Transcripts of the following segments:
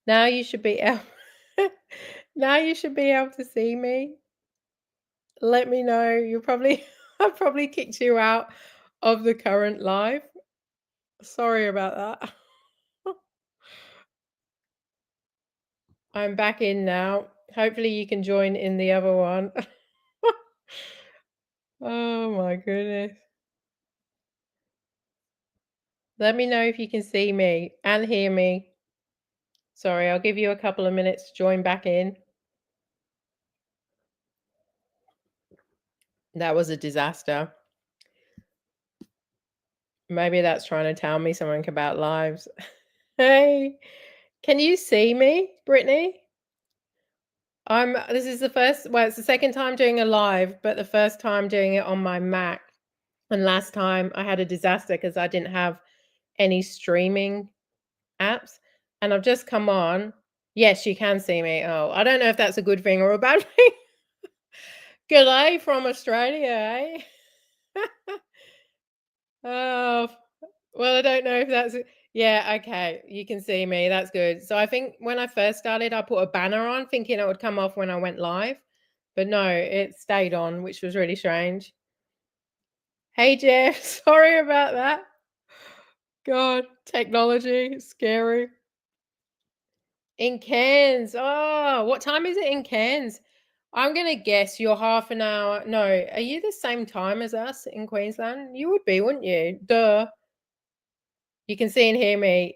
Now you should be able now you should be able to see me. Let me know. You'll probably I probably kicked you out of the current live. Sorry about that. I'm back in now. Hopefully you can join in the other one. Oh my goodness. Let me know if you can see me and hear me. Sorry, I'll give you a couple of minutes to join back in. That was a disaster. Maybe that's trying to tell me something about lives. Hey, can you see me, Brittany? This is the first, well, it's the second time doing a live, but the first time doing it on my Mac. And last time I had a disaster because I didn't have any streaming apps. And I've just come on. Yes, you can see me. Oh, I don't know if that's a good thing or a bad thing. G'day from Australia, eh? Oh, well, I don't know if that's yeah, okay. You can see me. That's good. So I think when I first started, I put a banner on thinking it would come off when I went live. But no, it stayed on, which was really strange. Hey, Jeff. Sorry about that. God, technology, scary. In Cairns. Oh, what time is it in Cairns? I'm going to guess you're half an hour. No, are you the same time as us in Queensland? You would be, wouldn't you? Duh. You can see and hear me.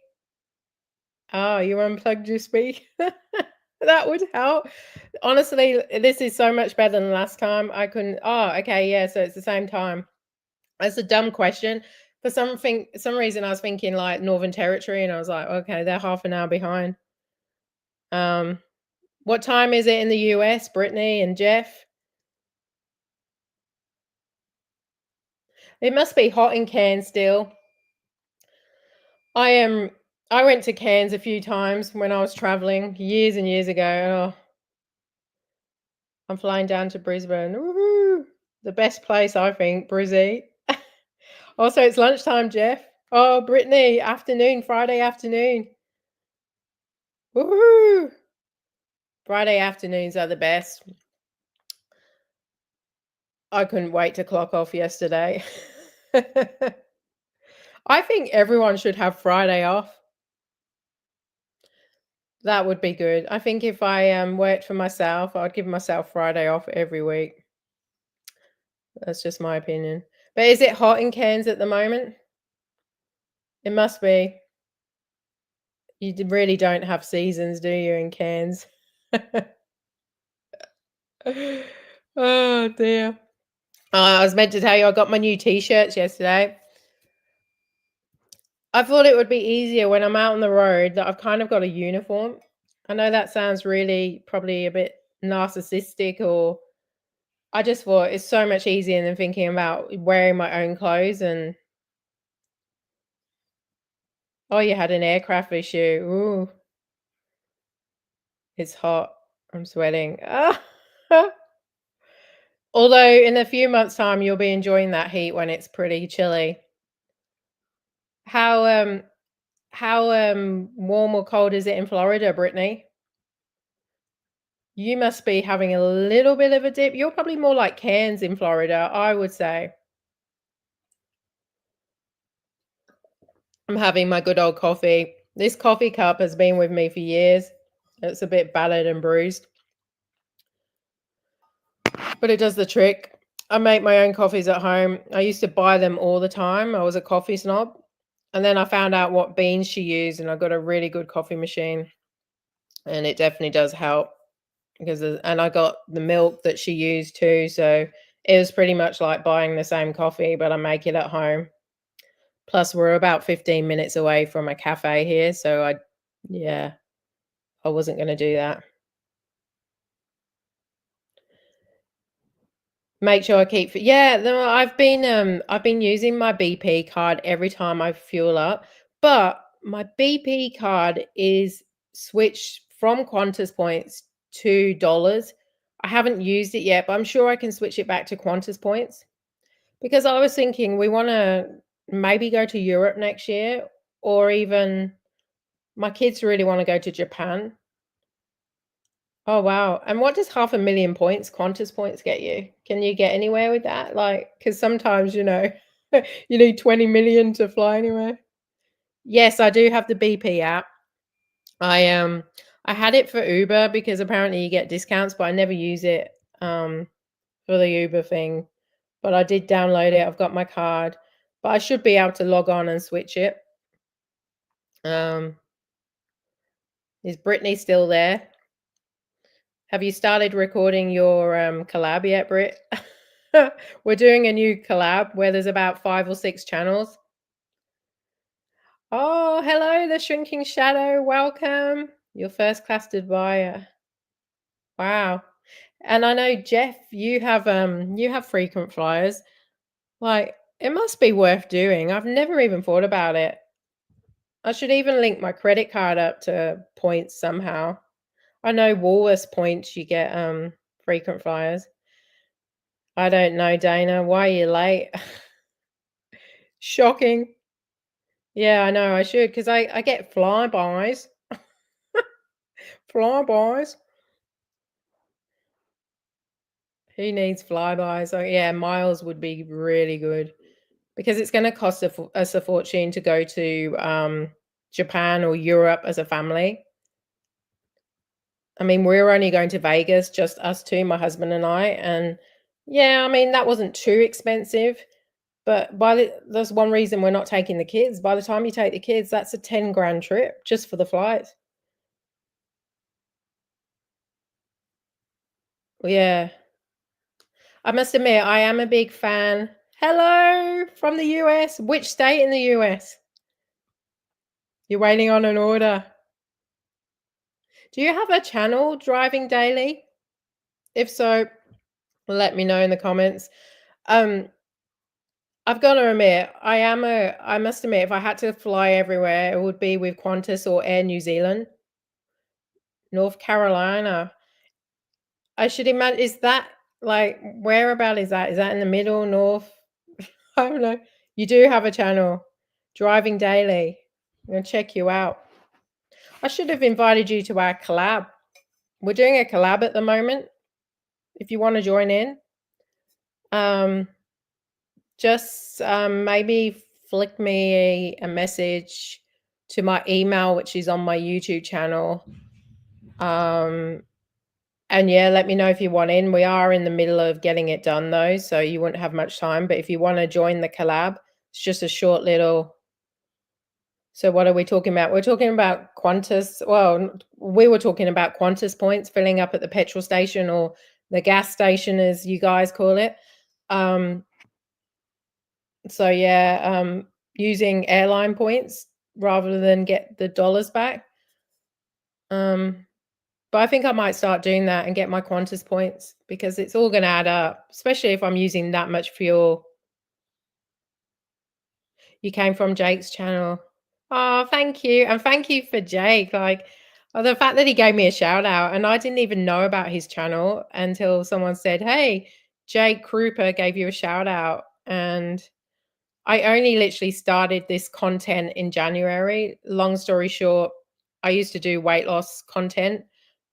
Oh, you unplugged your speaker. That would help. Honestly, this is so much better than last time. I couldn't. Oh, okay, yeah. So it's the same time. That's a dumb question. For some reason, I was thinking like Northern Territory, and I was like, okay, they're half an hour behind. Um, what time is it in the US, Brittany and Jeff? It must be hot in Cairns still. I am. I went to Cairns a few times when I was traveling years and years ago. Oh, I'm flying down to Brisbane. Woohoo! The best place, I think, Brizzy. Also, it's lunchtime, Jeff. Oh, Brittany, afternoon, Friday afternoon. Woohoo! Friday afternoons are the best. I couldn't wait to clock off yesterday. I think everyone should have Friday off. That would be good. I think if I worked for myself, I'd give myself Friday off every week. That's just my opinion. But is it hot in Cairns at the moment? It must be. Really don't have seasons, do you, in Cairns? Oh dear. I was meant to tell you I got my new t-shirts yesterday. I thought it would be easier when I'm out on the road that I've kind of got a uniform. I know that sounds really probably a bit narcissistic, or I just thought it's so much easier than thinking about wearing my own clothes. And oh, you had an aircraft issue. Ooh, it's hot. I'm sweating. Ah. Although in a few months' time you'll be enjoying that heat when it's pretty chilly. How warm or cold is it in Florida, Brittany? You must be having a little bit of a dip. You're probably more like Cairns in Florida, I would say. I'm having my good old coffee. This coffee cup has been with me for years. It's a bit battered and bruised, but it does the trick. I make my own coffees at home. I used to buy them all the time. I was a coffee snob. And then I found out what beans she used, and I got a really good coffee machine. And it definitely does help because and I got the milk that she used too. So it was pretty much like buying the same coffee, but I make it at home. Plus, we're about 15 minutes away from a cafe here. So yeah, I wasn't going to do that. Make sure I keep yeah, no, I've been using my BP card every time I fuel up, but my BP card is switched from Qantas points to dollars. I haven't used it yet, but I'm sure I can switch it back to Qantas points because I was thinking we want to maybe go to Europe next year, or even My kids really wanna go to Japan. Oh, wow. And what does 500,000 points, Qantas points get you? Can you get anywhere with that? Like, because sometimes, you need 20,000,000 to fly anywhere. Yes, I do have the BP app. I, um, I had it for Uber because apparently you get discounts, but I never use it, um, for the Uber thing. But I did download it. I've got my card, but I should be able to log on and switch it. Um, is Brittany still there? Have you started recording your collab yet, Britt? We're doing a new collab where there's about 5 or 6 channels. Oh, hello, the shrinking shadow. Welcome. Your first class buyer. Wow. And I know Jeff, you have frequent flyers. Like, it must be worth doing. I've never even thought about it. I should even link my credit card up to points somehow. I know Woolworths points you get frequent flyers. I don't know, Dana. Why are you late? Shocking. Yeah, I know. I should because I get flybys. Flybys. Who needs flybys? Oh, yeah, miles would be really good because it's going to cost us a fortune to go to Japan or Europe as a family. I mean, we're only going to Vegas, just us two, my husband and I, and yeah, I mean that wasn't too expensive. But there's one reason we're not taking the kids. By the time you take the kids, that's a 10 grand trip just for the flights. Yeah. I must admit, I am a big fan. Hello from the US. Which state in the US? You're waiting on an order. Do you have a channel, Driving Daily? If so, let me know in the comments. Um, I've got to admit, I must admit, if I had to fly everywhere, it would be with Qantas or Air New Zealand. North Carolina. I should imagine, is that like, whereabout is that? Is that in the middle, north? I don't know. You do have a channel, Driving Daily. I'm gonna check you out. I should have invited you to our collab. We're doing a collab at the moment. If you want to join in, um, just maybe flick me a message to my email, which is on my YouTube channel. And yeah, let me know if you want in. We are in the middle of getting it done though, so you wouldn't have much time. But if you want to join the collab, it's just a short little. So what are we talking about? We're talking about Qantas. Well, we were talking about Qantas points filling up at the petrol station or the gas station, as you guys call it. Um, so yeah, using airline points rather than get the dollars back. But I think I might start doing that and get my Qantas points because it's all going to add up, especially if I'm using that much fuel. You came from Jake's channel. Oh, thank you. And thank you for Jake. Like, the fact that he gave me a shout out and I didn't even know about his channel until someone said, "Hey, Jake Krupa gave you a shout out." And I only literally started this content in January. Long story short, I used to do weight loss content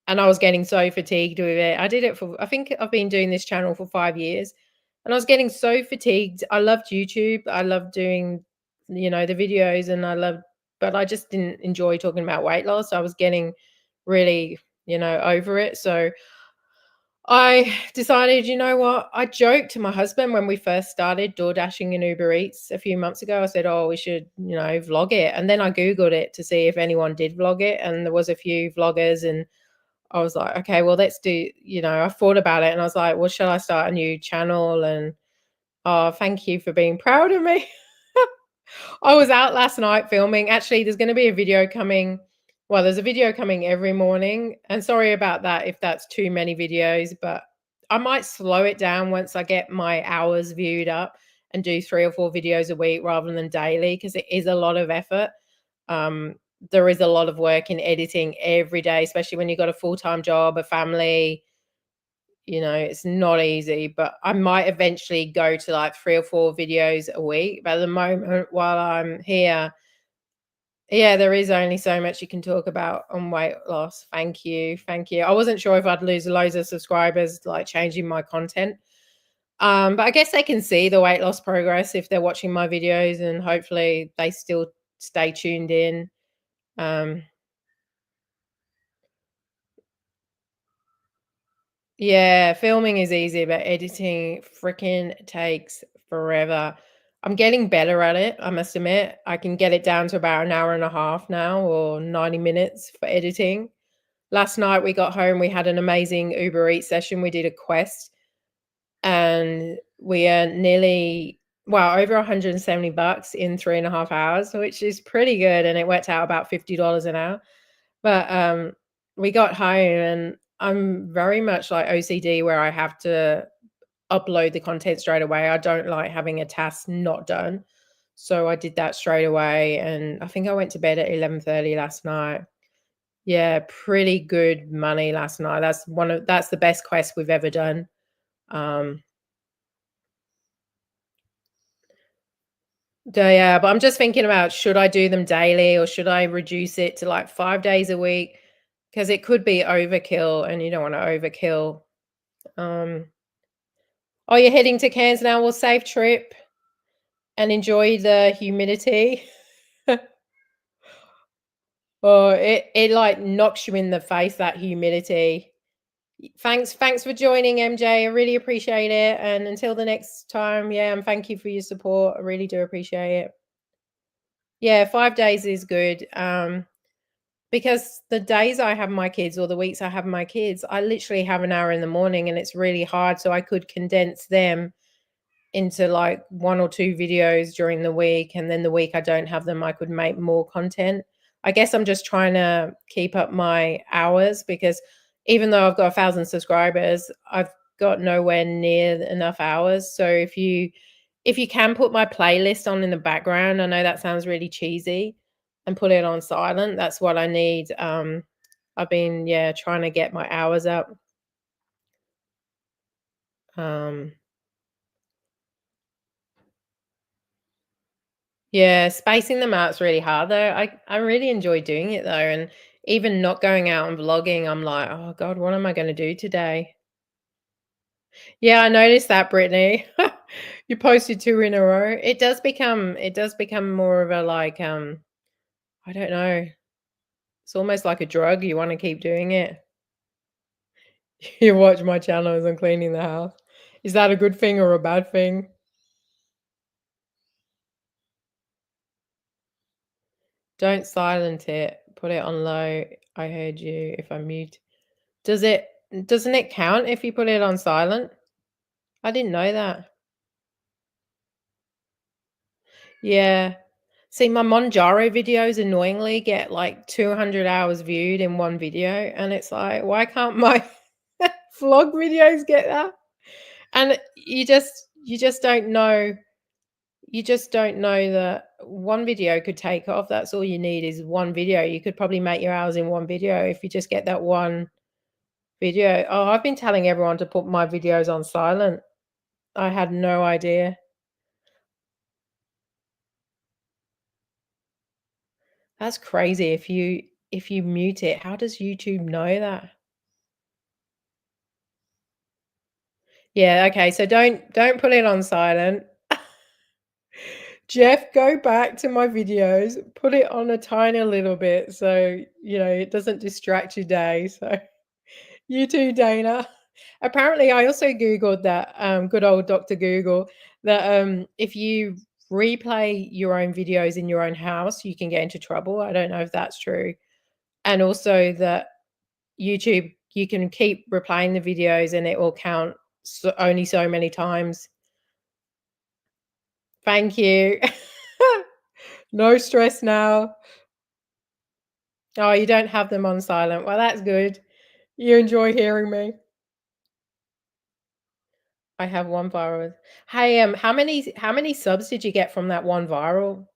and I was getting so fatigued with it. I think I've been doing this channel for 5 years and I was getting so fatigued. I loved YouTube. I loved doing, the videos and but I just didn't enjoy talking about weight loss. I was getting really, over it. So I decided, you know what? I joked to my husband when we first started door dashing and Uber Eats a few months ago. I said, "Oh, we should, vlog it." And then I Googled it to see if anyone did vlog it. And there was a few vloggers and I was like, "Okay, well, let's do," I thought about it and I was like, "Well, shall I start a new channel?" And oh, thank you for being proud of me. I was out last night filming. Actually, there's going to be a video coming. Well, there's a video coming every morning. And sorry about that if that's too many videos, but I might slow it down once I get my hours viewed up and do 3 or 4 videos a week rather than daily because it is a lot of effort. Um, there is a lot of work in editing every day, especially when you've got a full-time job, a family. It's not easy, but I might eventually go to like 3 or 4 videos a week. But at the moment, while I'm here, Yeah, there is only so much you can talk about on weight loss. Thank you, thank you. I wasn't sure if I'd lose loads of subscribers, like, changing my content. But I guess they can see the weight loss progress if they're watching my videos, and hopefully they still stay tuned in. Um, yeah, filming is easy, but editing freaking takes forever. I'm getting better at it, I must admit. I can get it down to about an hour and a half now, or 90 minutes for editing. Last night we got home, we had an amazing Uber Eats session. We did a quest and we earned nearly, well, over 170 bucks in 3.5 hours, which is pretty good. And it worked out about $50 an hour. But we got home and I'm very much like OCD where I have to upload the content straight away. I don't like having a task not done. So I did that straight away. And I think I went to bed at 11:30 last night. Yeah, pretty good money last night. That's the best quest we've ever done. Um, yeah, but I'm just thinking about, should I do them daily or should I reduce it to like 5 days a week? Because it could be overkill and you don't want to overkill. Um, oh, you're heading to Cairns now. Well, safe trip and enjoy the humidity. Oh, it like knocks you in the face, that humidity. Thanks for joining, MJ. I really appreciate it. And until the next time, yeah, and thank you for your support. I really do appreciate it. Yeah, 5 days is good. Because the days I have my kids or the weeks I have my kids, I literally have an hour in the morning and it's really hard. So I could condense them into like 1 or 2 videos during the week, and then the week I don't have them, I could make more content. I guess I'm just trying to keep up my hours because even though I've got 1,000 subscribers, I've got nowhere near enough hours. So if you can put my playlist on in the background, I know that sounds really cheesy, and put it on silent, that's what I need. I've been, yeah, trying to get my hours up. Um Yeah, spacing them out's really hard though. I really enjoy doing it though, and even not going out and vlogging, I'm like, "Oh god, what am I gonna do today?" Yeah, I noticed that, Brittany. You posted 2 in a row. It does become more of a, like, I don't know, it's almost like a drug, you wanna keep doing it. You watch my channel as I'm cleaning the house. Is that a good thing or a bad thing? Don't silent it, put it on low. I heard you if I mute. Does it doesn't it count if you put it on silent? I didn't know that. Yeah. See, my Monjaro videos annoyingly get like 200 hours viewed in one video, and it's like, why can't my vlog videos get that? And you just don't know. You just don't know that one video could take off. That's all you need is one video. You could probably make your hours in one video if you just get that one video. Oh, I've been telling everyone to put my videos on silent. I had no idea. That's crazy. If you mute it, how does YouTube know that? Yeah, okay, so don't put it on silent. Jeff, go back to my videos, put it on a tiny little bit so, it doesn't distract your day, so you too, Dana. Apparently, I also Googled that, good old Doctor Google, that, if you replay your own videos in your own house, you can get into trouble. I don't know if that's true. And also that YouTube, you can keep replaying the videos and it will count only so many times. Thank you. No stress now. Oh, you don't have them on silent. Well, that's good. You enjoy hearing me. I have one viral. Hey, how many subs did you get from that one viral?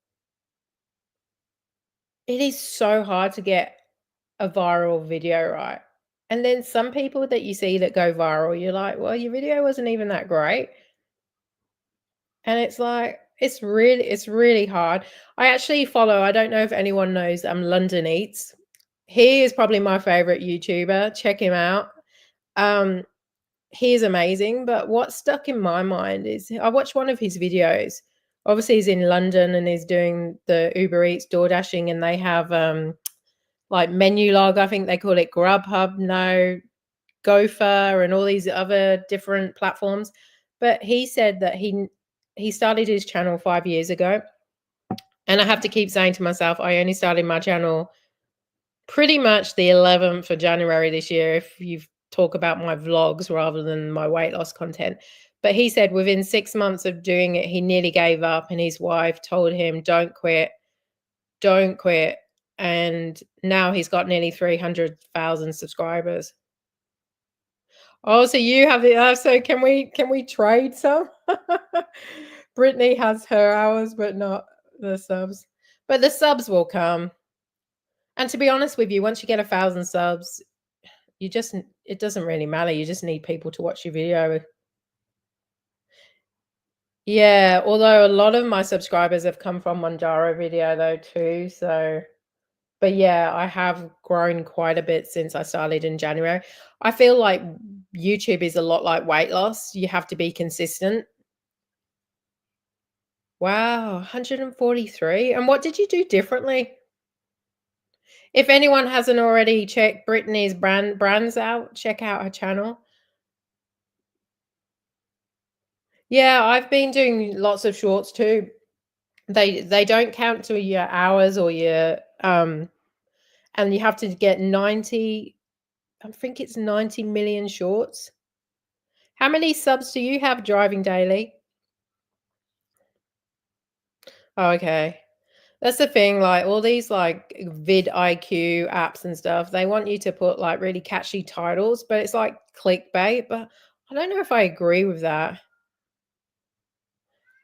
It is so hard to get a viral video right. And then some people that you see that go viral, you're like, well, your video wasn't even that great. And it's like, it's really hard. I actually follow, I don't know if anyone knows, London Eats. He is probably my favorite YouTuber. Check him out. Um, he is amazing, but what stuck in my mind is I watched one of his videos. Obviously, he's in London and he's doing the Uber Eats, door dashing, and they have like menu log. I think they call it Grubhub, no, Gopher, and all these other different platforms. But he said that he started his channel 5 years ago, and I have to keep saying to myself, I only started my channel pretty much the 11th of January this year, if you talk about my vlogs rather than my weight loss content. But he said within 6 months of doing it, he nearly gave up, and his wife told him, don't quit, don't quit. And now he's got nearly 300,000 subscribers. Oh, so you have it. So can we trade some? Brittany has her hours, but not the subs. But the subs will come. And to be honest with you, once you get 1,000 subs, you just it doesn't really matter. You just need people to watch your video. Yeah, although a lot of my subscribers have come from Monjaro video though too. So, but yeah, I have grown quite a bit since I started in January. I feel like YouTube is a lot like weight loss. You have to be consistent. Wow, 143. And what did you do differently? If anyone hasn't already checked Brittany's brands out, check out her channel. Yeah, I've been doing lots of shorts too. They don't count to your hours or your and you have to get 90, I think it's 90 million shorts. How many subs do you have driving daily? Oh, okay. That's the thing, like all these like vidIQ apps and stuff, they want you to put like really catchy titles, but it's like clickbait. But I don't know if I agree with that.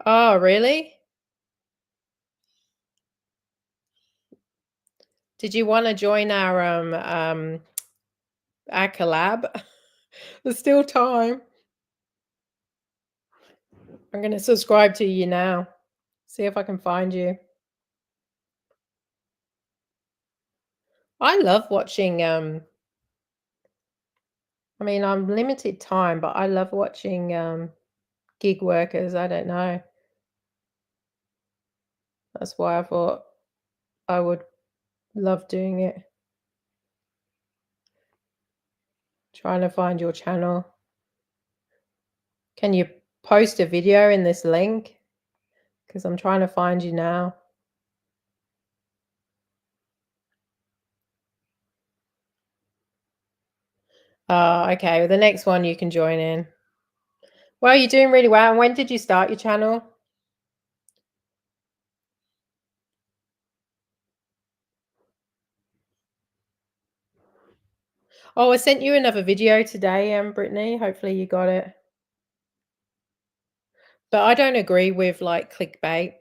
Oh, really? Did you want to join our collab? There's still time. I'm gonna subscribe to you now. See if I can find you. I love watching I mean, I'm limited time, but I love watching gig workers. I don't know. That's why I thought I would love doing it. Trying to find your channel. Can you post a video in this link? Because I'm trying to find you now. Oh, okay. Well, the next one you can join in. Well, you're doing really well. And when did you start your channel? Oh, I sent you another video today, Brittany. Hopefully you got it. But I don't agree with like clickbait.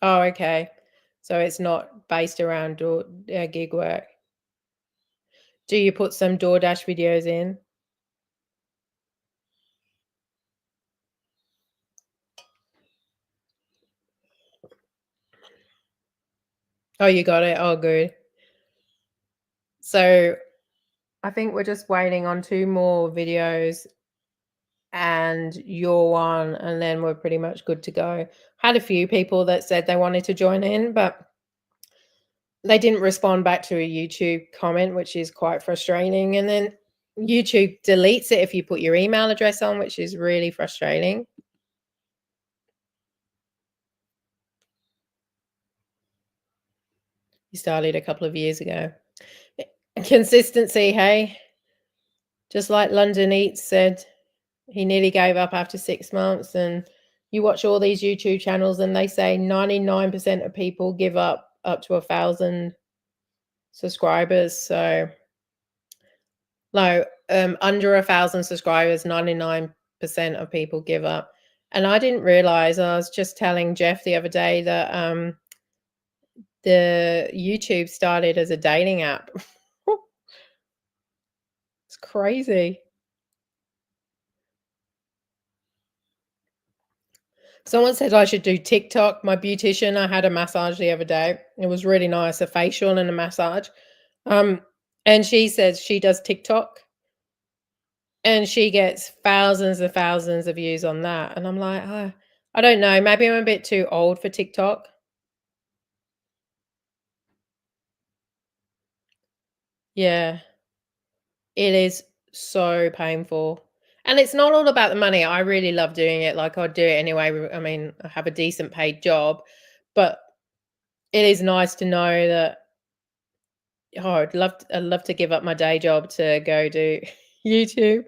Oh, okay. So it's not based around gig work. Do you put some DoorDash videos in? Oh, you got it. Oh, good. So I think we're just waiting on 2 more videos and your one, and then we're pretty much good to go. Had a few people that said they wanted to join in, but they didn't respond back to a YouTube comment, which is quite frustrating. And then YouTube deletes it if you put your email address on, which is really frustrating. You started a couple of years ago. Consistency, hey? Just like London Eats said, he nearly gave up after 6 months. And you watch all these YouTube channels and they say 99% of people give up to 1,000 subscribers. So no, under 1,000 subscribers, 99% of people give up. And I didn't realize, I was just telling Jeff the other day that the YouTube started as a dating app. It's crazy. Someone said I should do TikTok. My beautician, I had a massage the other day. It was really nice, a facial and a massage. Um, and she says she does TikTok and she gets thousands and thousands of views on that. And I'm like, oh, I don't know. Maybe I'm a bit too old for TikTok. Yeah, it is so painful. And it's not all about the money. I really love doing it. Like I'd do it anyway. I mean, I have a decent paid job, but it is nice to know that oh, I'd love to give up my day job to go do YouTube.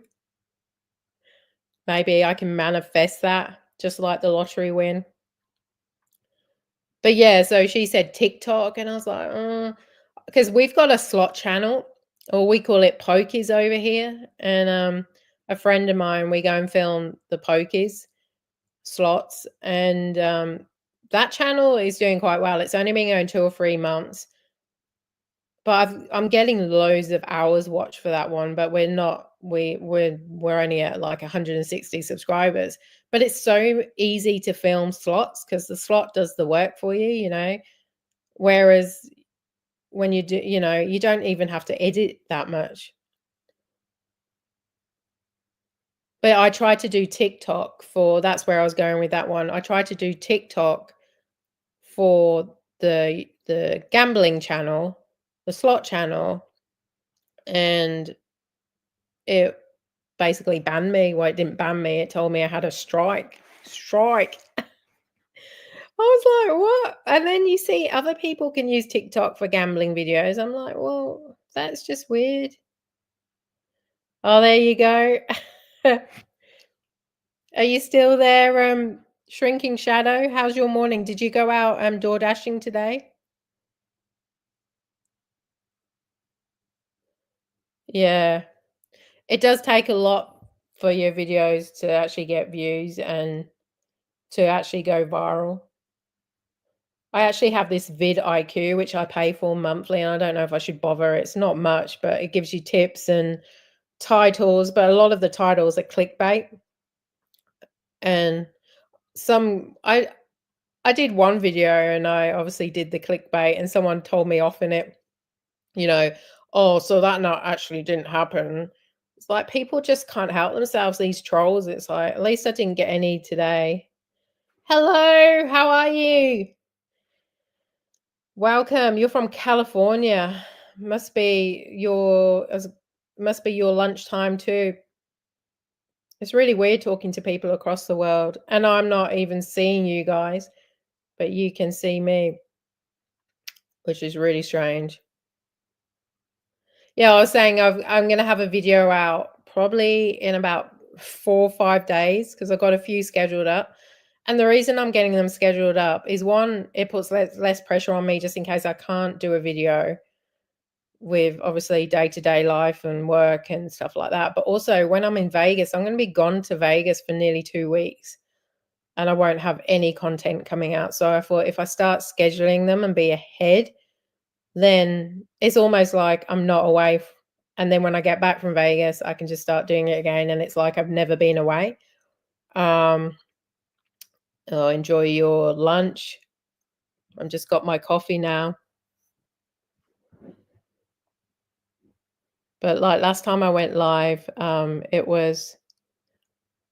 Maybe I can manifest that just like the lottery win. But yeah, so she said TikTok and I was like, because we've got a slot channel or we call it pokies over here. And a friend of mine, we go and film the pokies slots and that channel is doing quite well. It's only been going 2 or 3 months. But I'm getting loads of hours watched for that one, but we're not we're only at like 160 subscribers. But it's so easy to film slots because the slot does the work for you, you know. Whereas when you do, you know, you don't even have to edit that much. But I tried to do TikTok for that's where I was going with that one. I tried to do TikTok for the gambling channel, the slot channel, and it basically banned me. Well, it didn't ban me, it told me I had a strike. Strike. I was like, "What?" And then you see other people can use TikTok for gambling videos. I'm like, "Well, that's just weird." Oh, there you go. Are you still there, shrinking shadow? How's your morning? Did you go out, door dashing today? Yeah. It does take a lot for your videos to actually get views and to actually go viral. I actually have this vidIQ, which I pay for monthly, and I don't know if I should bother. It's not much, but it gives you tips and titles, but a lot of the titles are clickbait. And some I did one video and I obviously did the clickbait and someone told me off in it, you know, oh, so that not actually didn't happen. It's like people just can't help themselves, these trolls. It's like, at least I didn't get any today. Hello, how are you? Welcome. You're from California. Must be must be your lunchtime too. It's really weird talking to people across the world, and I'm not even seeing you guys, but you can see me, which is really strange. Yeah, I was saying I'm gonna have a video out probably in about 4 or 5 days because I've got a few scheduled up. And the reason I'm getting them scheduled up is one, it puts less pressure on me just in case I can't do a video with obviously day-to-day life and work and stuff like that. But also when I'm in Vegas, I'm gonna be gone to Vegas for nearly 2 weeks and I won't have any content coming out. So I thought if I start scheduling them and be ahead, then it's almost like I'm not away. And then when I get back from Vegas, I can just start doing it again. And it's like I've never been away. Um, oh, enjoy your lunch. I've just got my coffee now. But like last time I went live, it was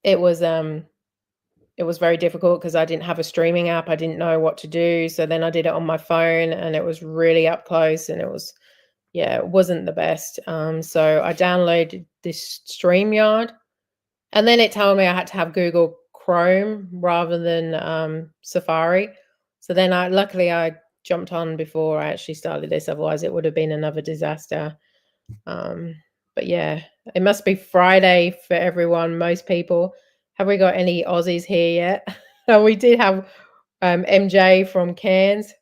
it was very difficult because I didn't have a streaming app. I didn't know what to do. So then I did it on my phone and it was really up close and it was yeah, it wasn't the best. So I downloaded this StreamYard and then it told me I had to have Google Chrome rather than Safari. So then luckily I jumped on before I actually started this, otherwise it would have been another disaster. Um, but yeah, it must be Friday for everyone, most people. Have we got any Aussies here yet? Oh, we did have MJ from Cairns.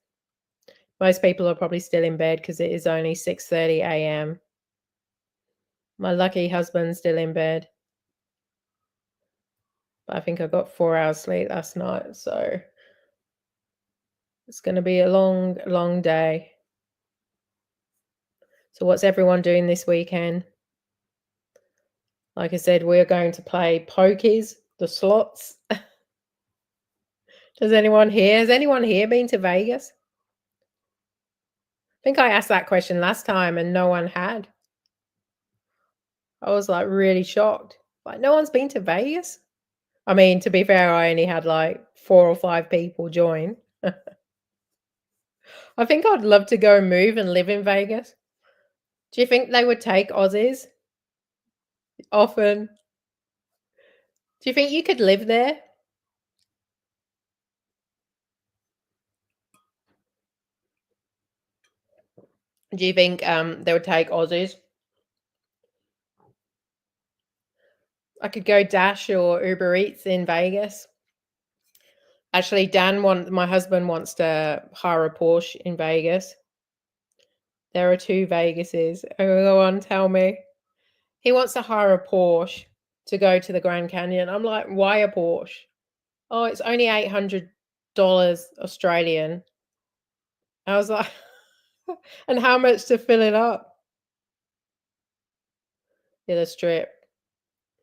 Most people are probably still in bed because it is only 6:30 a.m. My lucky husband's still in bed. But I think I got 4 hours sleep last night, so it's going to be a long, long day. So what's everyone doing this weekend? Like I said, we're going to play pokies, the slots. Has anyone here been to Vegas? I think I asked that question last time and no one had. I was, like, really shocked. Like, no one's been to Vegas? I mean, to be fair, I only had, like, 4 or 5 people join. I think I'd love to go move and live in Vegas. Do you think they would take Aussies often? Do you think you could live there? Do you think, they would take Aussies? I could go Dash or Uber Eats in Vegas. Actually, my husband wants to hire a Porsche in Vegas. There are 2 Vegases. Oh, go on, tell me. He wants to hire a Porsche to go to the Grand Canyon. I'm like, "Why a Porsche?" "Oh, it's only $800 Australian." I was like, "And how much to fill it up?" Yeah, the Strip.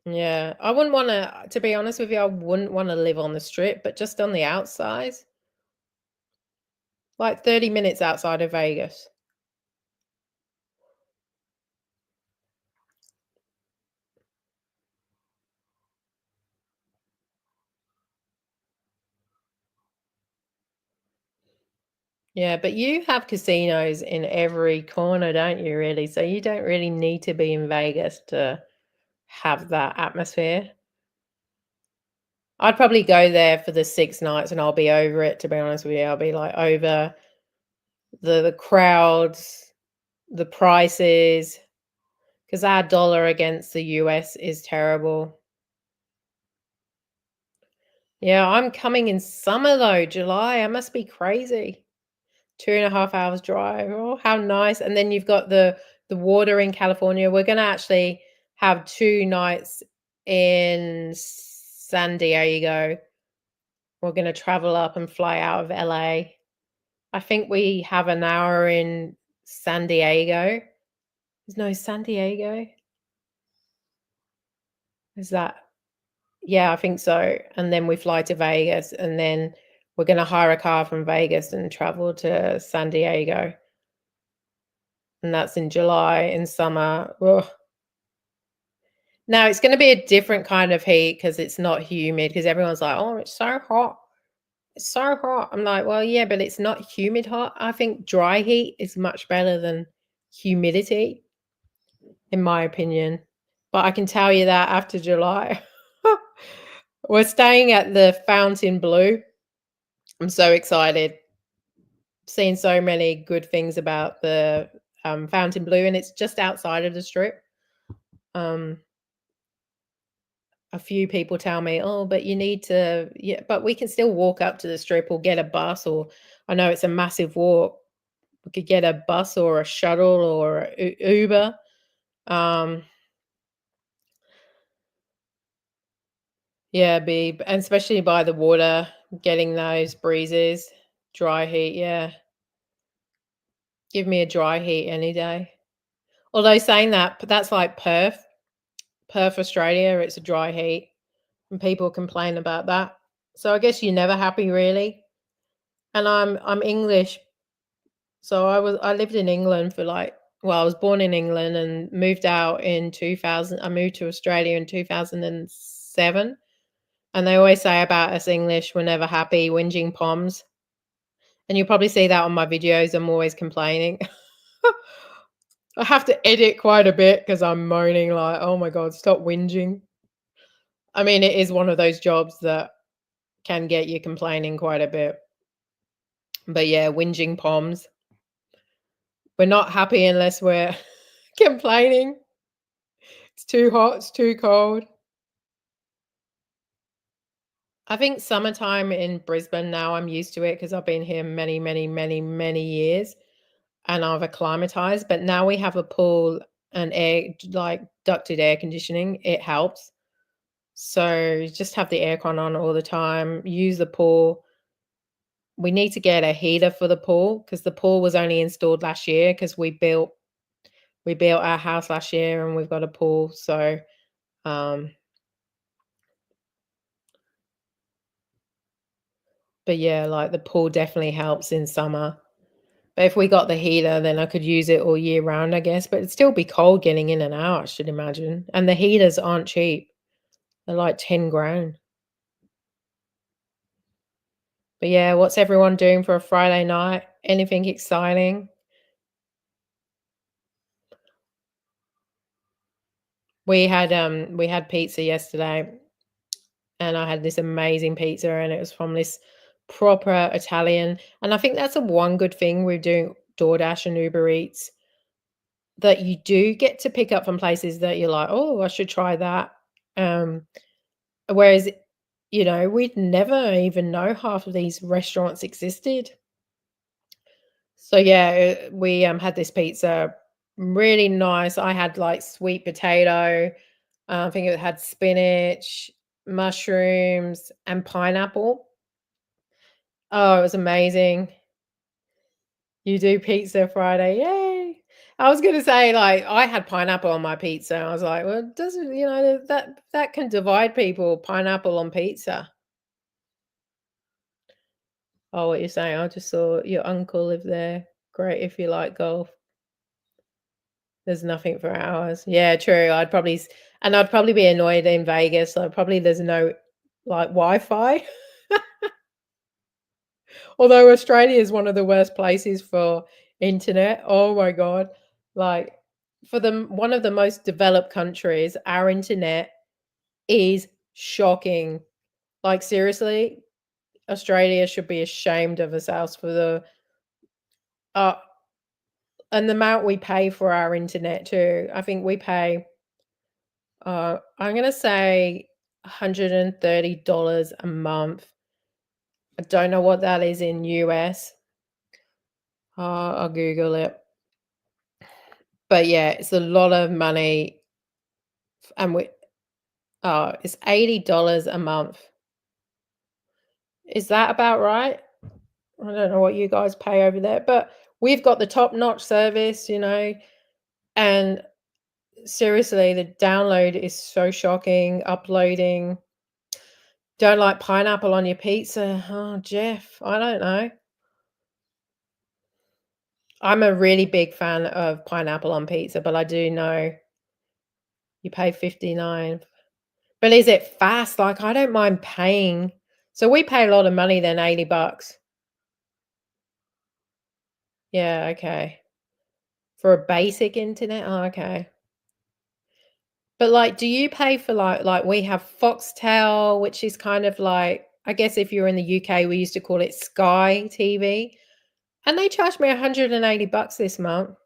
Yeah, I wouldn't wanna to be honest with you, I wouldn't wanna live on the Strip, but just on the outside, like 30 minutes outside of Vegas. Yeah, but you have casinos in every corner, don't you, really? So you don't really need to be in Vegas to have that atmosphere. I'd probably go there for the 6 nights and I'll be over it, to be honest with you. I'll be, like, over the crowds, the prices, because our dollar against the US is terrible. Yeah, I'm coming in summer, though, July. I must be crazy. 2.5 hours drive. Oh, how nice. And then you've got the water in California. We're gonna actually have 2 nights in San Diego. We're gonna travel up and fly out of LA. I think we have an hour in San Diego. No, San Diego? Is that Yeah, I think so. And then we fly to Vegas, and then we're gonna hire a car from Vegas and travel to San Diego, and that's in July, in summer. Ugh. Now it's gonna be a different kind of heat because it's not humid. Because everyone's like, "Oh, it's so hot. It's so hot." I'm like, "Well, yeah, but it's not humid hot." I think dry heat is much better than humidity, in my opinion. But I can tell you that after July. We're staying at the Fountain Blue. I'm so excited. Seen so many good things about the, Fountain Blue, and it's just outside of the Strip. Um, a few people tell me, "Oh, but you need to," yeah, but we can still walk up to the Strip or get a bus, or I know it's a massive walk. We could get a bus or a shuttle or a Uber. Um, yeah, be and especially by the water, getting those breezes, dry heat, yeah. Give me a dry heat any day. Although saying that, but that's like Perth, Australia, it's a dry heat, and people complain about that. So I guess you're never happy really. And I'm English, so I lived in England for like well, I was born in England and moved out in 2000. I moved to Australia in 2007. And they always say about us English, we're never happy, whinging poms. And you'll probably see that on my videos. I'm always complaining. I have to edit quite a bit because I'm moaning like, "Oh my god, stop whinging." I mean, it is one of those jobs that can get you complaining quite a bit. But yeah, whinging poms. We're not happy unless we're complaining. It's too hot, it's too cold. I think summertime in Brisbane now, I'm used to it because I've been here many, many, many, many years and I've acclimatized. But now we have a pool and like ducted air conditioning. It helps. So just have the aircon on all the time. Use the pool. We need to get a heater for the pool because the pool was only installed last year because we built our house last year and we've got a pool. So um But yeah, like the pool definitely helps in summer. But if we got the heater, then I could use it all year round, I guess. But it'd still be cold getting in and out, I should imagine. And the heaters aren't cheap. They're like 10 grand. But yeah, what's everyone doing for a Friday night? Anything exciting? We had pizza yesterday, and I had this amazing pizza, and it was from this proper Italian. And I think that's the one good thing with doing DoorDash and Uber Eats, that you do get to pick up from places that you're like, "Oh, I should try that." Um, Whereas, we'd never even know half of these restaurants existed. So yeah, we had this pizza, really nice. I had like sweet potato. I think it had spinach, mushrooms, and pineapple. Oh, it was amazing. You do pizza Friday, yay! I was gonna say, like, I had pineapple on my pizza. I was like, well, it doesn't, that can divide people. Pineapple on pizza. Oh, what you're saying? I just saw your uncle live there. Great if you like golf. There's nothing for hours. Yeah, true. I'd probably be annoyed in Vegas. So probably there's no like Wi-Fi. Although Australia is one of the worst places for internet. Oh my God. Like for one of the most developed countries, our internet is shocking. Like seriously, Australia should be ashamed of ourselves for uh and the amount we pay for our internet too. I think we pay I'm gonna say $130 a month. I don't know what that is in US. I'll Google it. But yeah, it's a lot of money, and it's $80 a month. Is that about right? I don't know what you guys pay over there, but we've got the top-notch service, and seriously, the download is so shocking, uploading. Don't like pineapple on your pizza? Oh, Jeff, I don't know. I'm a really big fan of pineapple on pizza, but I do know you pay 59. But is it fast? Like, I don't mind paying. So we pay a lot of money then, 80 bucks. Yeah, okay. For a basic internet? Oh, okay. But, like, do you pay for, like we have Foxtel, which is kind of like, I guess if you're in the UK, we used to call it Sky TV, and they charged me 180 bucks this month,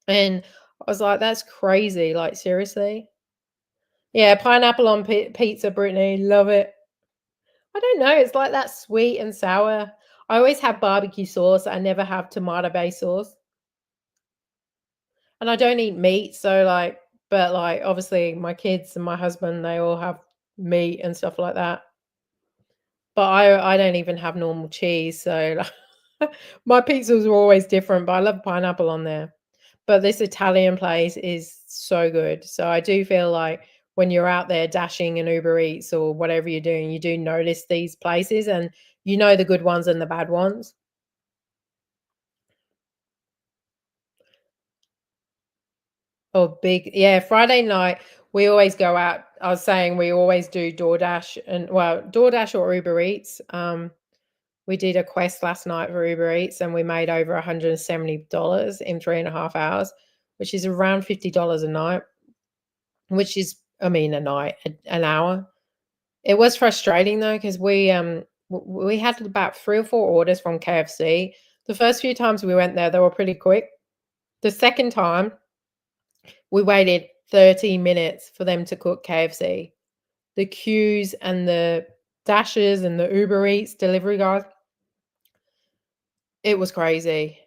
and I was like, "That's crazy, like, seriously?" Yeah, pineapple on pizza, Brittany, love it. I don't know, it's like that sweet and sour. I always have barbecue sauce, I never have tomato-based sauce, and I don't eat meat, so, like but, like, obviously, my kids and my husband, they all have meat and stuff like that, but I don't even have normal cheese, so, my pizzas are always different, but I love pineapple on there. But this Italian place is so good, so I do feel like when you're out there dashing in Uber Eats or whatever you're doing, you do notice these places, and you know the good ones and the bad ones. Oh, big yeah, Friday night, we always go out. I was saying we always do DoorDash DoorDash or Uber Eats. We did a quest last night for Uber Eats, and we made over $170 in 3.5 hours, which is around $50 a night, which is I mean, a night, an hour. It was frustrating though, because we had about 3 or 4 orders from KFC. The first few times we went there, they were pretty quick. The second time, we waited 30 minutes for them to cook KFC. The queues and the dashes and the Uber Eats delivery guys, it was crazy.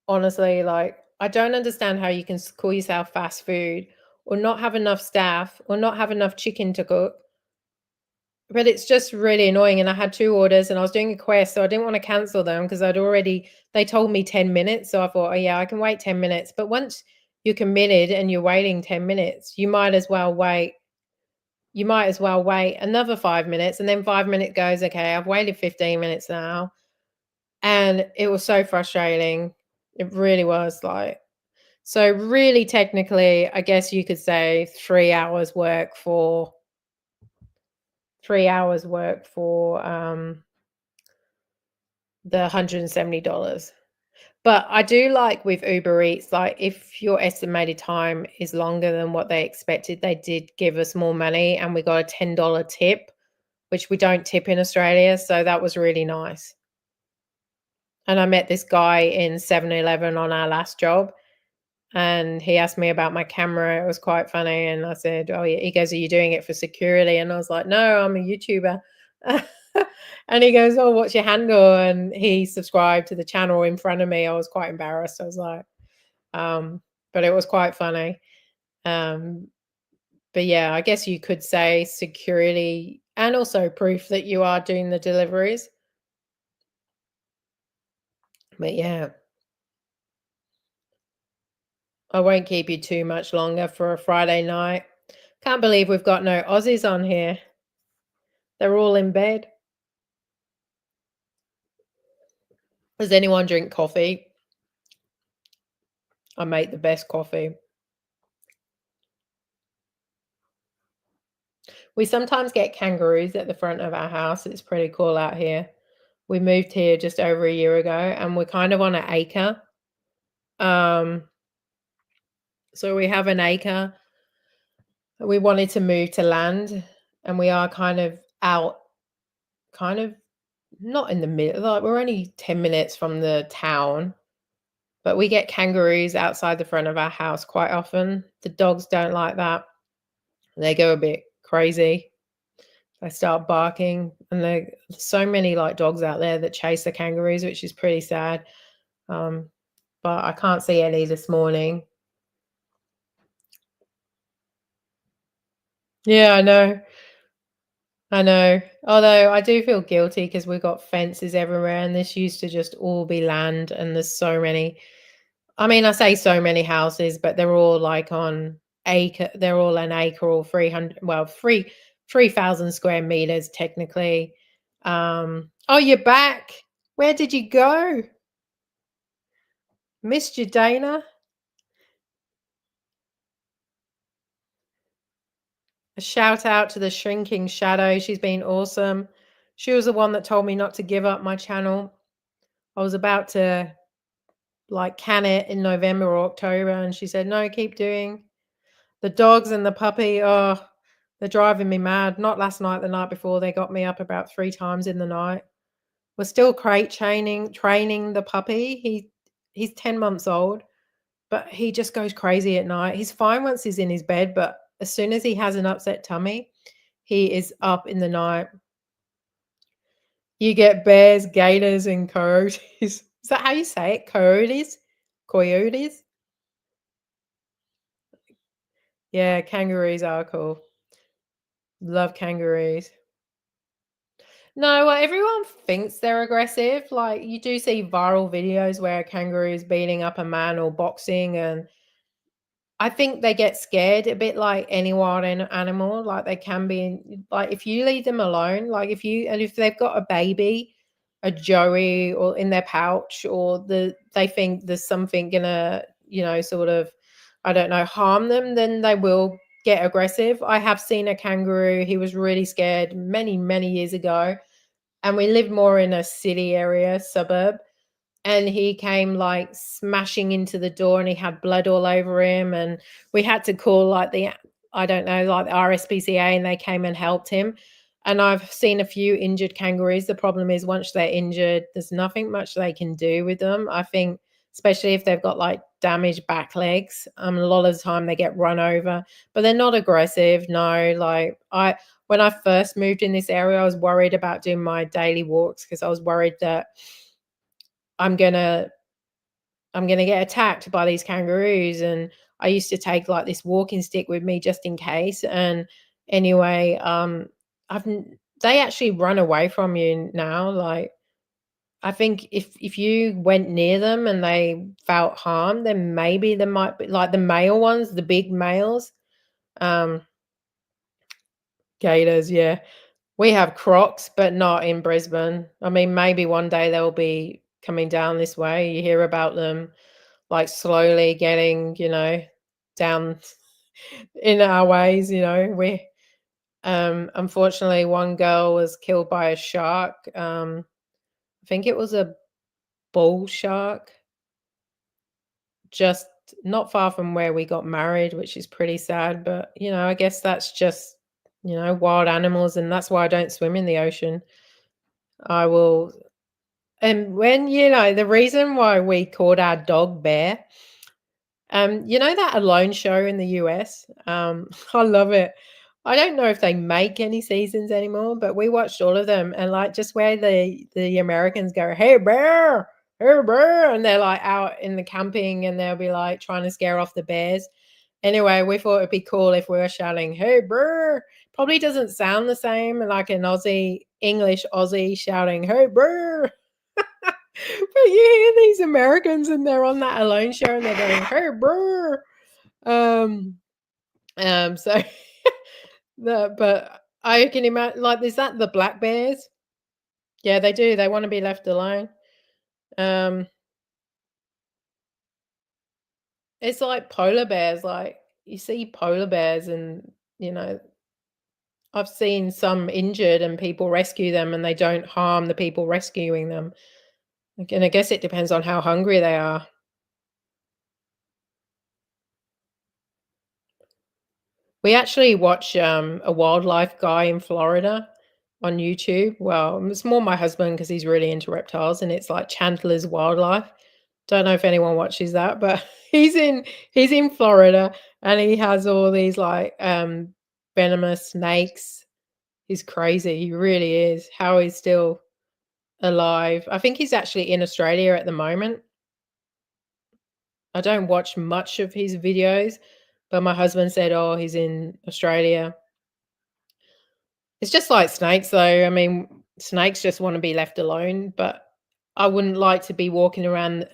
Honestly, like, I don't understand how you can call yourself fast food or not have enough staff or not have enough chicken to cook. But it's just really annoying, and I had 2 orders, and I was doing a quest, so I didn't wanna cancel them because they told me 10 minutes, so I thought, "Oh, yeah, I can wait 10 minutes." But once you're committed and you're waiting 10 minutes, you might as well wait. you might as well wait another 5 minutes, and then 5 minutes goes, okay, I've waited 15 minutes now. And it was so frustrating. It really was like, so really technically, I guess you could say 3 hours work for 3 hours work for the $170. But I do like with Uber Eats, like if your estimated time is longer than what they expected, they did give us more money and we got a $10 tip, which we don't tip in Australia. So that was really nice. And I met this guy in 7-Eleven on our last job, and he asked me about my camera. It was quite funny. And I said, oh, yeah. He goes, are you doing it for security? And I was like, no, I'm a YouTuber. And he goes, oh, what's your handle? And he subscribed to the channel in front of me. I was quite embarrassed. I was like, but it was quite funny. But yeah, I guess you could say security and also proof that you are doing the deliveries. But yeah, I won't keep you too much longer for a Friday night. Can't believe we've got no Aussies on here. They're all in bed. Does anyone drink coffee? I make the best coffee. We sometimes get kangaroos at the front of our house. It's pretty cool out here. We moved here just over a year ago, and we're kind of on an acre. So we have an acre. We wanted to move to land, and we are kind of out, kind of not in the middle. Like we're only 10 minutes from the town, but we get kangaroos outside the front of our house quite often. The dogs don't like that. They go a bit crazy. They start barking, and there's so many like dogs out there that chase the kangaroos, which is pretty sad. But I can't see any this morning. Yeah, I know. I know. Although I do feel guilty because we've got fences everywhere, and this used to just all be land, and there's so many. I mean, I say so many houses, but they're all like on acre. They're all an acre or 300. Well, 3,000 square meters technically. Oh, you're back. Where did you go? Missed you, Dana. A shout out to the shrinking shadow. She's been awesome. She was the one that told me not to give up my channel. I was about to like can it in November or October, and she said, no, keep doing. The dogs and the puppy, oh, they're driving me mad. Not last night, the night before. They got me up about 3 times in the night. We're still crate training the puppy. He's 10 months old, but he just goes crazy at night. He's fine once he's in his bed, but as soon as he has an upset tummy, he is up in the night. You get bears, gators, and coyotes. Is that how you say it? Coyotes? Coyotes? Yeah, kangaroos are cool. Love kangaroos. No, well, everyone thinks they're aggressive. Like you do see viral videos where a kangaroo is beating up a man or boxing, and I think they get scared a bit like any wild animal. Like they can be like if you leave them alone, like if they've got a baby, a joey or in their pouch, or they think there's something gonna, sort of, I don't know, harm them, then they will get aggressive. I have seen a kangaroo. He was really scared many, many years ago, and we lived more in a city area, suburb, and he came like smashing into the door, and he had blood all over him, and we had to call like the I don't know, like the RSPCA, and they came and helped him. And I've seen a few injured kangaroos. The problem is once they're injured, there's nothing much they can do with them. I think especially if they've got like damaged back legs, a lot of the time they get run over, but they're not aggressive. No, like when I first moved in this area, I was worried about doing my daily walks because I was worried that I'm gonna get attacked by these kangaroos. And I used to take like this walking stick with me just in case. And anyway, they actually run away from you now. Like I think if you went near them and they felt harm, then maybe there might be like the male ones, the big males. Um, gators, yeah. We have crocs, but not in Brisbane. I mean, maybe one day they'll be coming down this way. You hear about them, like, slowly getting, down in our ways, we unfortunately, one girl was killed by a shark. I think it was a bull shark, just not far from where we got married, which is pretty sad. But, I guess that's just, wild animals. And that's why I don't swim in the ocean. I will. And when, the reason why we called our dog Bear, that Alone show in the US? I love it. I don't know if they make any seasons anymore, but we watched all of them, and, like, just where the Americans go, hey bear," and they're, like, out in the camping, and they'll be, like, trying to scare off the bears. Anyway, we thought it'd be cool if we were shouting, "Hey bear." Probably doesn't sound the same like an English Aussie shouting, "Hey bear." But you hear these Americans and they're on that Alone show and they're going, "Hey, brr." Um, so but I can imagine, like, is that the black bears? Yeah, they do. They want to be left alone. Um, it's like polar bears. Like, you see polar bears, and I've seen some injured, and people rescue them, and they don't harm the people rescuing them. And I guess it depends on how hungry they are. We actually watch, a wildlife guy in Florida on YouTube. Well, it's more my husband because he's really into reptiles, and it's like Chandler's Wildlife. Don't know if anyone watches that, but he's in Florida, and he has all these, like, venomous snakes. He's crazy. He really is. How he's still alive. I think he's actually in Australia at the moment. I don't watch much of his videos, but my husband said, "Oh, he's in Australia." It's just like snakes, though. I mean, snakes just wanna be left alone, but I wouldn't like to be walking around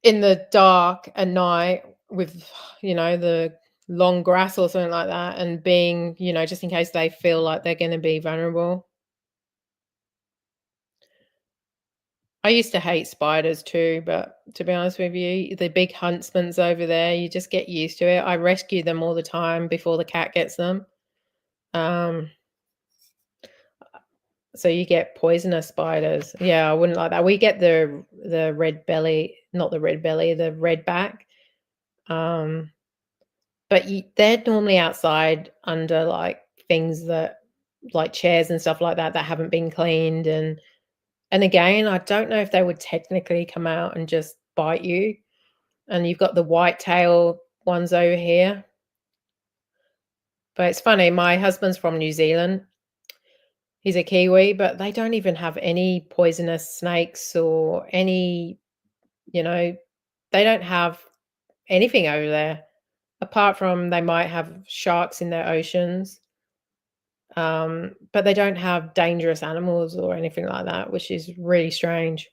in the dark at night with, the long grass or something like that, and being, just in case they feel like they're gonna be vulnerable. I used to hate spiders too, but to be honest with you, the big huntsman's over there, you just get used to it. I rescue them all the time before the cat gets them. Um So you get poisonous spiders. Yeah, I wouldn't like that. We get the red belly, not the red belly, the redback. Um, but they're normally outside under, like, things that, like, chairs and stuff like that, that haven't been cleaned. And again, I don't know if they would technically come out and just bite you. And you've got the white tail ones over here. But it's funny, my husband's from New Zealand. He's a Kiwi, but they don't even have any poisonous snakes or any, you know, they don't have anything over there, apart from they might have sharks in their oceans, but they don't have dangerous animals or anything like that, which is really strange.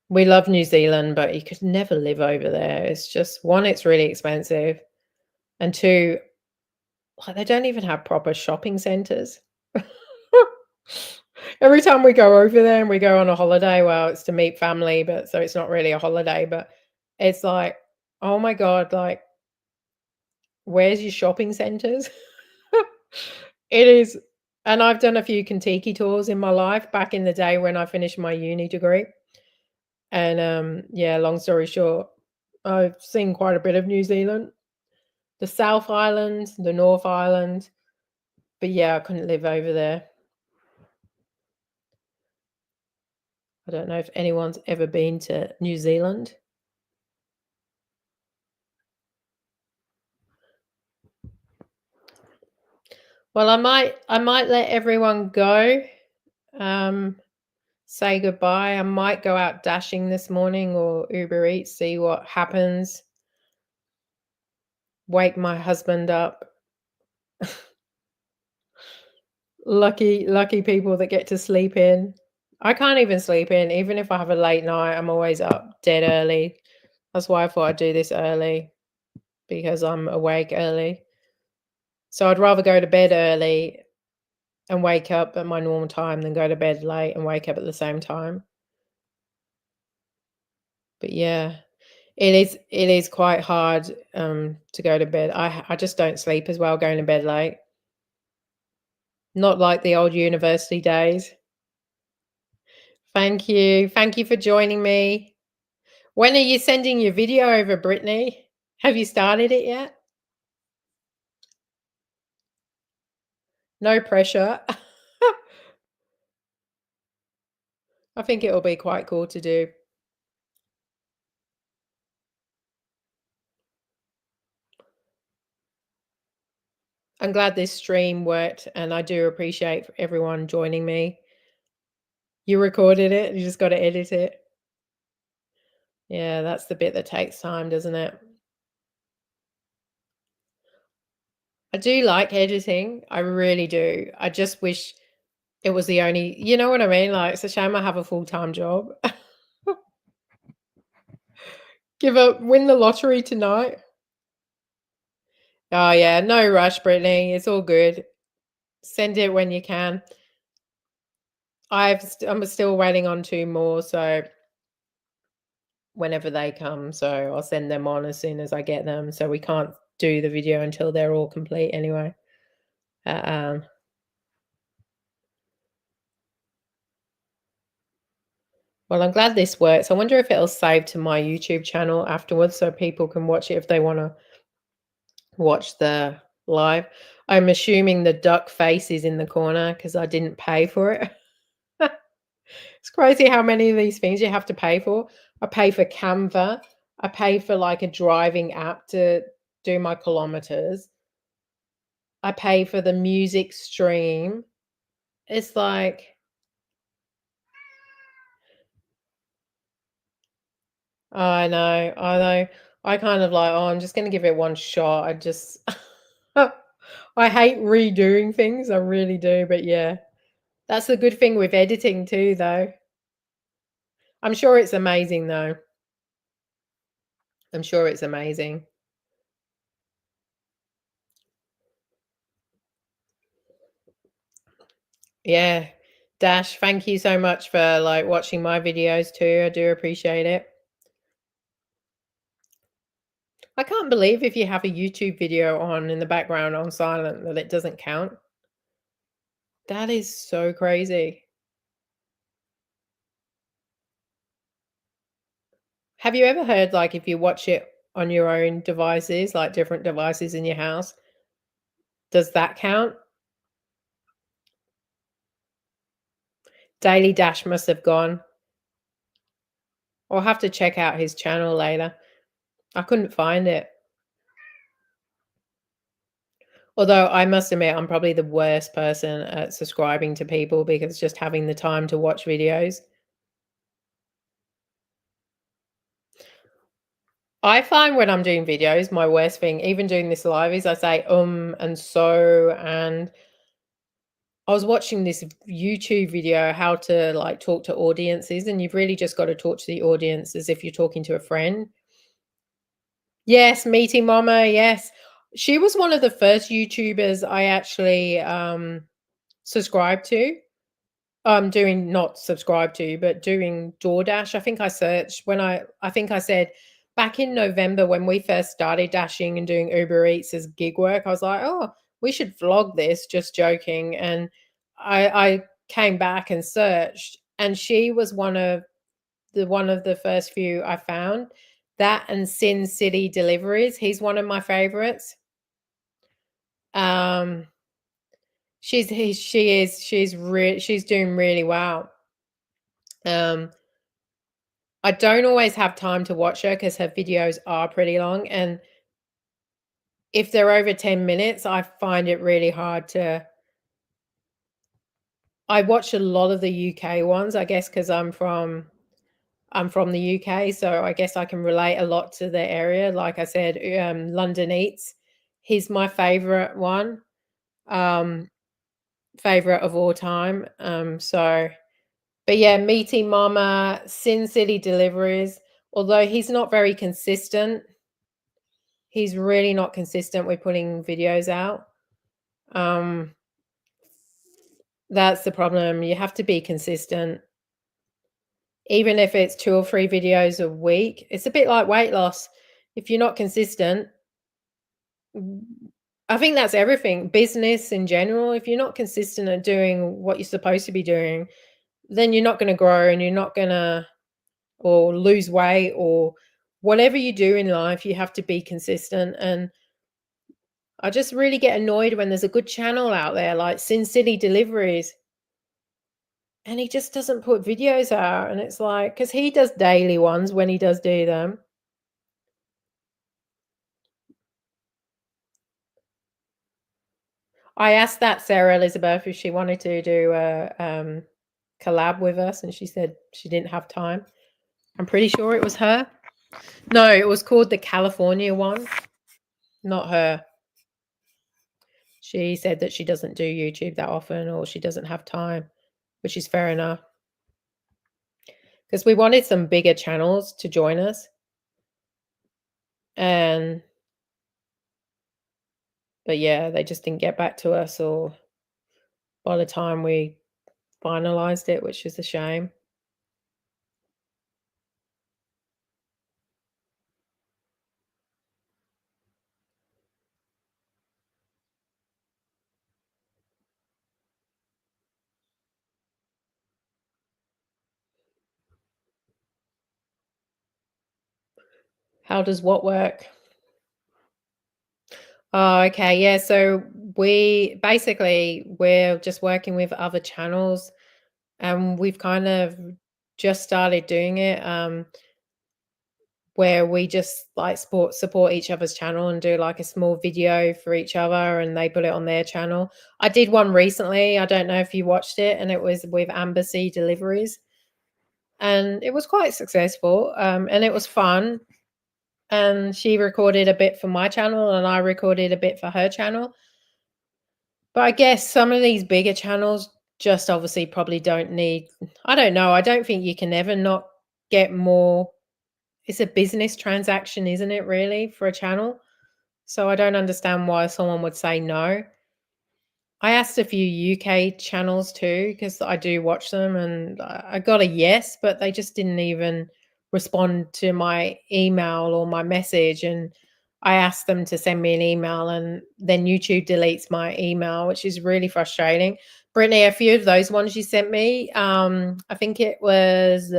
We love New Zealand, but you could never live over there. It's just, 1, it's really expensive, and 2, like, they don't even have proper shopping centers. Every time we go over there and we go on a holiday, well, it's to meet family, but so it's not really a holiday, but it's like, "Oh my god, like, where's your shopping centers?" It is, and I've done a few Kentucky tours in my life back in the day when I finished my uni degree, and, yeah, long story short, I've seen quite a bit of New Zealand, the South Island, the North Island, but yeah, I couldn't live over there. I don't know if anyone's ever been to New Zealand. Well, I might let everyone go, um, say goodbye. I might go out dashing this morning or Uber Eats, see what happens, wake my husband up. Lucky people that get to sleep in. I can't even sleep in. Even if I have a late night, I'm always up dead early. That's why I thought I'd do this early, because I'm awake early. So I'd rather go to bed early and wake up at my normal time than go to bed late and wake up at the same time. But yeah, it is quite hard, to go to bed. I just don't sleep as well going to bed late. Not like the old university days. Thank you. Thank you for joining me. When are you sending your video over, Brittany? Have you started it yet? No pressure. I think it'll be quite cool to do. I'm glad this stream worked, and I do appreciate everyone joining me. You recorded it, you just gotta edit it. Yeah, that's the bit that takes time, doesn't it? I do like editing, I really do. I just wish it was the only, you know what I mean? Like, it's a shame I have a full-time job. Win the lottery tonight. Oh, yeah, no rush, Brittany, it's all good. Send it when you can. I'm still waiting on 2 more, so whenever they come, so I'll send them on as soon as I get them, so we can't do the video until they're all complete anyway. Um Well, I'm glad this works. I wonder if it'll save to my YouTube channel afterwards so people can watch it if they wanna watch the live. I'm assuming the duck face is in the corner because I didn't pay for it. It's crazy how many of these things you have to pay for. I pay for Canva. I pay for, like, a driving app to do my kilometers. I pay for the music stream. It's like, I know, I know. I kind of like, "Oh, I'm just gonna give it one shot." I just I hate redoing things, I really do, but yeah. That's the good thing with editing too, though. I'm sure it's amazing, though. I'm sure it's amazing. Yeah. Dash, thank you so much for, like, watching my videos too, I do appreciate it. I can't believe if you have a YouTube video on in the background on silent that it doesn't count. That is so crazy. Have you ever heard, like, if you watch it on your own devices, like different devices in your house, does that count? Daily Dash must have gone. I'll have to check out his channel later. I couldn't find it. Although I must admit, I'm probably the worst person at subscribing to people because just having the time to watch videos. I find when I'm doing videos, my worst thing, even doing this live, is I say and so, and I was watching this YouTube video how to like talk to audiences, and you've really just got to talk to the audience as if you're talking to a friend. Yes, Meeting Mama, yes. She was one of the first YouTubers I actually subscribed to. Doing not subscribe to, but doing DoorDash. I think I searched when I think I said back in November when we first started dashing and doing Uber Eats as gig work, I was like, "Oh, we should vlog this," just joking. And I came back and searched, and she was one of the first few I found. That and Sin City Deliveries. He's one of my favorites. Um, she's doing really well. Um, I don't always have time to watch her because her videos are pretty long, and if they're over 10 minutes, I find it really hard to I watch a lot of the UK ones, I guess, because 'cause I'm from the UK, so I guess I can relate a lot to the area. Like I said, London Eats, he's my favorite one, um, favorite of all time, but yeah, Meaty Mama, Sin City Deliveries, although he's not very consistent. He's really not consistent with putting videos out. Um, that's the problem. You have to be consistent. Even if it's 2 or 3 videos a week, it's a bit like weight loss. If you're not consistent, w I think that's everything, business in general. If you're not consistent at doing what you're supposed to be doing, then you're not gonna grow and you're not gonna or lose weight or whatever you do in life, you have to be consistent, and I just really get annoyed when there's a good channel out there like Sin City Deliveries, and he just doesn't put videos out, and it's like, because he does daily ones when he does do them. I asked that Sarah Elizabeth if she wanted to do a, collab with us, and she said she didn't have time. I'm pretty sure it was her. No, it was called the California one, not her. She said that she doesn't do YouTube that often or she doesn't have time, which is fair enough. Because we wanted some bigger channels to join us, and but yeah, they just didn't get back to us or by the time we finalized it, which is a shame. How does what work? Oh, okay. Yeah. So we're just working with other channels, and we've kind of just started doing it. Where we just like support each other's channel and do like a small video for each other and they put it on their channel. I did one recently. I don't know if you watched it, and it was with Embassy Deliveries, and it was quite successful. And it was fun. And she recorded a bit for my channel and I recorded a bit for her channel. But I guess some of these bigger channels just obviously probably don't need, I don't know. I don't think you can ever not get more. It's a business transaction, isn't it, really, for a channel? So I don't understand why someone would say no. I asked a few UK channels too, because I do watch them, and I got a yes, but they just didn't even respond to my email or my message. And I asked them to send me an email, and then YouTube deletes my email, which is really frustrating. Brittany, a few of those ones you sent me, I think it was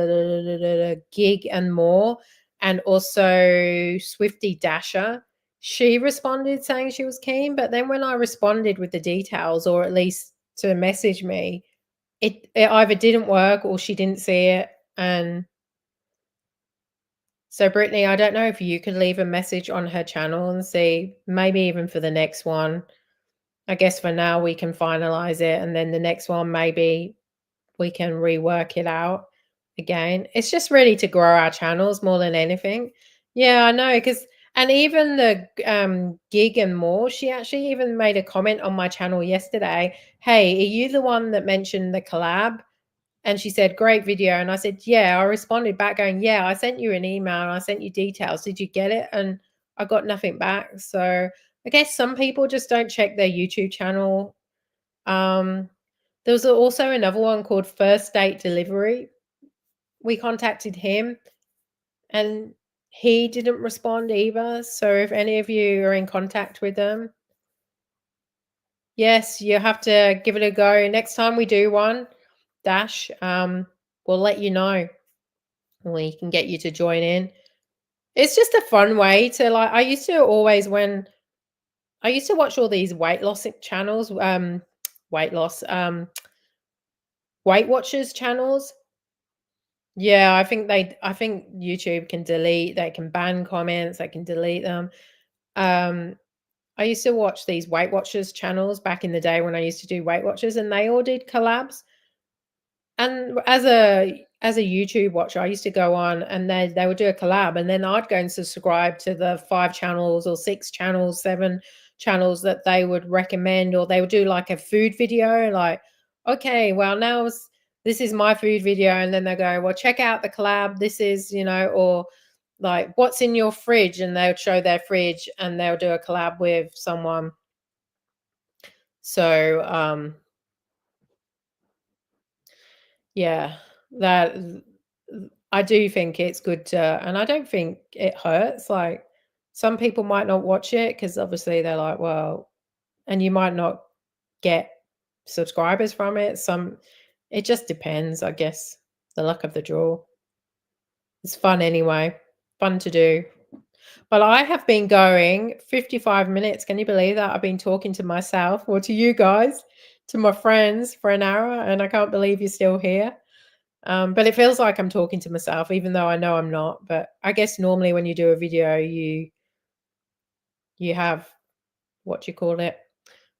Gig and More, and also Swifty Dasher. She responded saying she was keen, but then when I responded with the details, or at least to message me, it either didn't work or she didn't see it. And so, Brittany, I don't know if you could leave a message on her channel and see, maybe even for the next one. I guess for now we can finalize it, and then the next one maybe we can rework it out again. It's just really to grow our channels more than anything. Yeah, I know, because and even the Gig and More, she actually even made a comment on my channel yesterday. Hey, are you the one that mentioned the collab? And she said, great video. And I said, yeah. I responded back going, yeah, I sent you an email and I sent you details. Did you get it? And I got nothing back. So I guess some people just don't check their YouTube channel. um there was also another one called First Date Delivery. We contacted him and he didn't respond either. So if any of you are in contact with them, yes, you have to give it a go. Next time we do one, Dash, we'll let you know. We can get you to join in. It's just a fun way to like, I used to always when I used to watch all these weight loss channels, weight loss, Weight Watchers channels. Yeah, I think YouTube can delete, they can ban comments, they can delete them. Um, I used to watch these Weight Watchers channels back in the day when I used to do Weight Watchers, and they all did collabs. And as a YouTube watcher, I used to go on and they would do a collab, and then I'd go and subscribe to the 5 channels or 6 channels, 7 channels that they would recommend, or they would do like a food video, like, okay, well this is my food video, and then they go, well, check out the collab. This is, or like what's in your fridge, and they would show their fridge and they'll do a collab with someone. So, yeah, that I do think it's good to, and I don't think it hurts. Like, some people might not watch it because obviously they're like, well, and you might not get subscribers from it. It just depends, I guess. The luck of the draw. It's fun anyway. Fun to do. But I have been going 55 minutes. Can you believe that? I've been talking to myself or to you guys, to my friends for an hour, and I can't believe you're still here. But it feels like I'm talking to myself, even though I know I'm not. But I guess normally when you do a video, you have, what do you call it?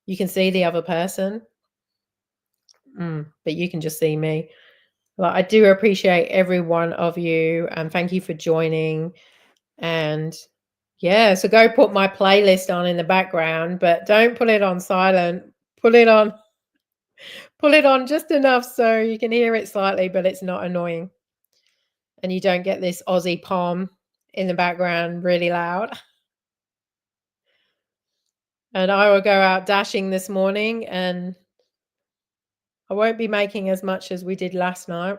You can see the other person, but you can just see me. Well, I do appreciate every one of you, and thank you for joining. And yeah, so go put my playlist on in the background, but don't put it on silent. Put it on just enough so you can hear it slightly, but it's not annoying. And you don't get this Aussie palm in the background really loud. And I will go out dashing this morning, and I won't be making as much as we did last night.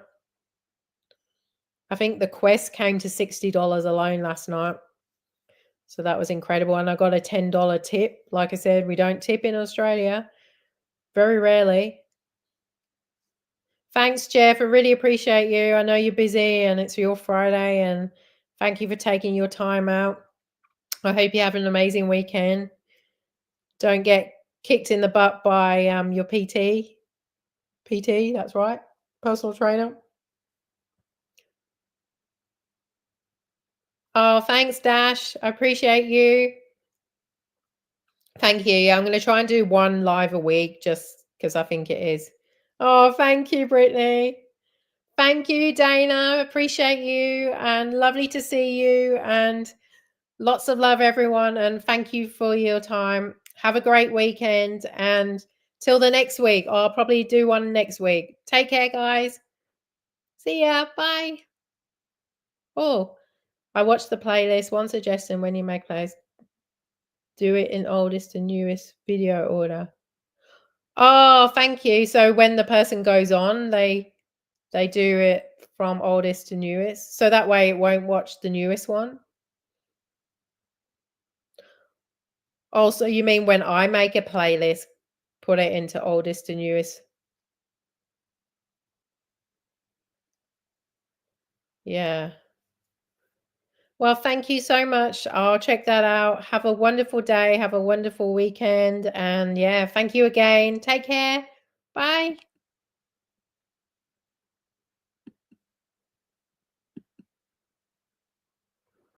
I think the quest came to $60 alone last night. So that was incredible. And I got a $10 tip. Like I said, we don't tip in Australia. Very rarely. Thanks, Jeff. I really appreciate you. I know you're busy and it's your Friday, and thank you for taking your time out. I hope you have an amazing weekend. Don't get kicked in the butt by your PT. PT, that's right. Personal trainer. Oh, thanks, Dash. I appreciate you. Thank you. Yeah, I'm going to try and do one live a week just because I think it is. Oh, thank you, Brittany. Thank you, Dana. Appreciate you, and lovely to see you, and lots of love, everyone, and thank you for your time. Have a great weekend, and till the next week. I'll probably do one next week. Take care, guys. See ya. Bye. Oh, I watched the playlist. One suggestion: when you make playlists, do it in oldest to newest video order. Oh, thank you. So when the person goes on, they do it from oldest to newest. So that way it won't watch the newest one. Also, you mean when I make a playlist, put it into oldest to newest? Yeah. Well, thank you so much. I'll check that out. Have a wonderful day. Have a wonderful weekend. And yeah, thank you again. Take care. Bye.